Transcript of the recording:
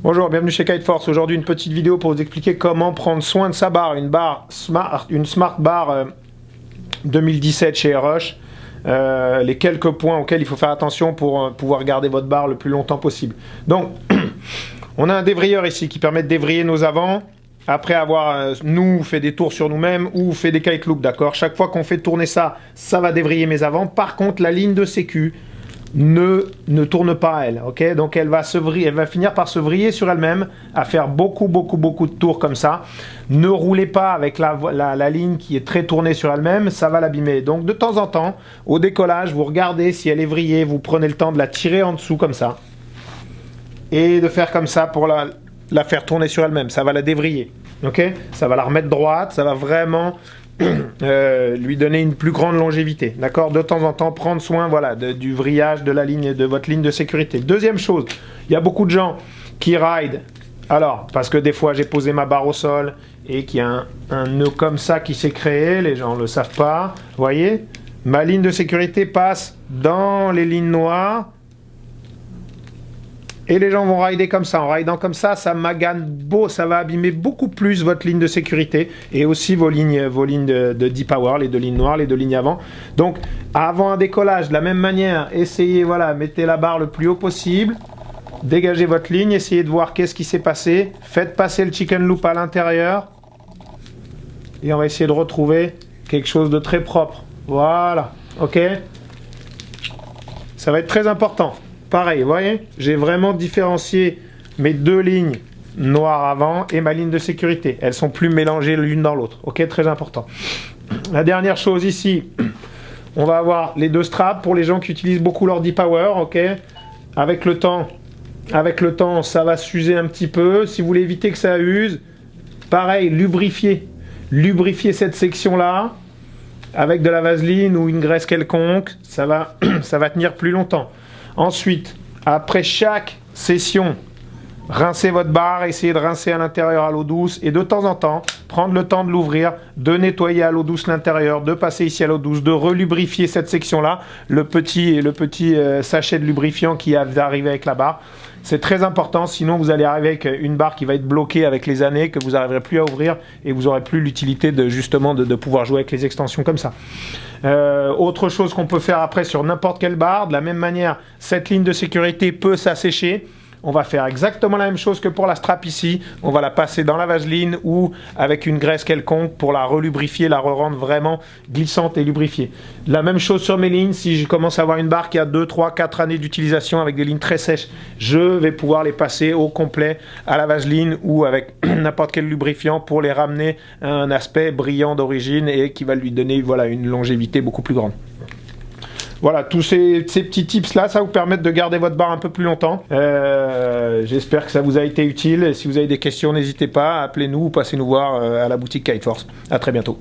Bonjour, bienvenue chez Kiteforce. Aujourd'hui, une petite vidéo pour vous expliquer comment prendre soin de sa barre. Une Smart Bar 2017 chez Rush. Les quelques points auxquels il faut faire attention pour pouvoir garder votre barre le plus longtemps possible. Donc, on a un dévrilleur ici qui permet de dévriller nos avants après avoir, nous, fait des tours sur nous-mêmes ou fait des kite loops, d'accord? Chaque fois qu'on fait tourner ça, ça va dévriller mes avants. Par contre, la ligne de sécu ne tourne pas elle, ok? Donc elle va finir par se vriller sur elle-même, à faire beaucoup de tours comme ça. Ne roulez pas avec la ligne qui est très tournée sur elle-même, ça va l'abîmer. Donc de temps en temps, au décollage, vous regardez si elle est vrillée, vous prenez le temps de la tirer en dessous comme ça et de faire comme ça pour la faire tourner sur elle-même. Ça va la dévriller, ok? Ça va la remettre droite, ça va vraiment lui donner une plus grande longévité, d'accord? De temps en temps, prendre soin, voilà, du vrillage de votre ligne de sécurité. Deuxième chose, il y a beaucoup de gens qui ride, alors, parce que des fois j'ai posé ma barre au sol et qu'il y a un nœud comme ça qui s'est créé, les gens ne le savent pas, vous voyez? Ma ligne de sécurité passe dans les lignes noires, et les gens vont rider comme ça. En ridant comme ça, ça magane ça va abîmer beaucoup plus votre ligne de sécurité et aussi vos lignes de deep power, les deux lignes noires, les deux lignes avant. Donc, avant un décollage, de la même manière, essayez, voilà, mettez la barre le plus haut possible, dégagez votre ligne, essayez de voir qu'est-ce qui s'est passé, faites passer le chicken loop à l'intérieur et on va essayer de retrouver quelque chose de très propre. Voilà, ok? Ça va être très important. Pareil, vous voyez, j'ai vraiment différencié mes deux lignes noires avant et ma ligne de sécurité. Elles sont plus mélangées l'une dans l'autre. Ok, très important. La dernière chose ici, on va avoir les deux straps pour les gens qui utilisent beaucoup leur deep power. Ok, avec le temps, ça va s'user un petit peu. Si vous voulez éviter que ça use, pareil, lubrifiez cette section-là avec de la vaseline ou une graisse quelconque. Ça va tenir plus longtemps. Ensuite, après chaque session, rincez votre barre, essayez de rincer à l'intérieur à l'eau douce et de temps en temps, prendre le temps de l'ouvrir, de nettoyer à l'eau douce l'intérieur, de passer ici à l'eau douce, de relubrifier cette section-là, le petit sachet de lubrifiant qui va arriver avec la barre. C'est très important, sinon vous allez arriver avec une barre qui va être bloquée avec les années, que vous n'arriverez plus à ouvrir et vous n'aurez plus l'utilité de pouvoir jouer avec les extensions comme ça. Autre chose qu'on peut faire après sur n'importe quelle barre, de la même manière, cette ligne de sécurité peut s'assécher. On va faire exactement la même chose que pour la strap ici. On va la passer dans la vaseline ou avec une graisse quelconque pour la relubrifier, la rendre vraiment glissante et lubrifiée. La même chose sur mes lignes. Si je commence à avoir une barre qui a 2, 3, 4 années d'utilisation avec des lignes très sèches, je vais pouvoir les passer au complet à la vaseline ou avec n'importe quel lubrifiant pour les ramener à un aspect brillant d'origine et qui va lui donner, voilà, une longévité beaucoup plus grande. Voilà, tous ces petits tips là, ça vous permet de garder votre barre un peu plus longtemps. J'espère que ça vous a été utile. Si vous avez des questions, n'hésitez pas, appelez-nous ou passez nous voir à la boutique Kiteforce. À très bientôt.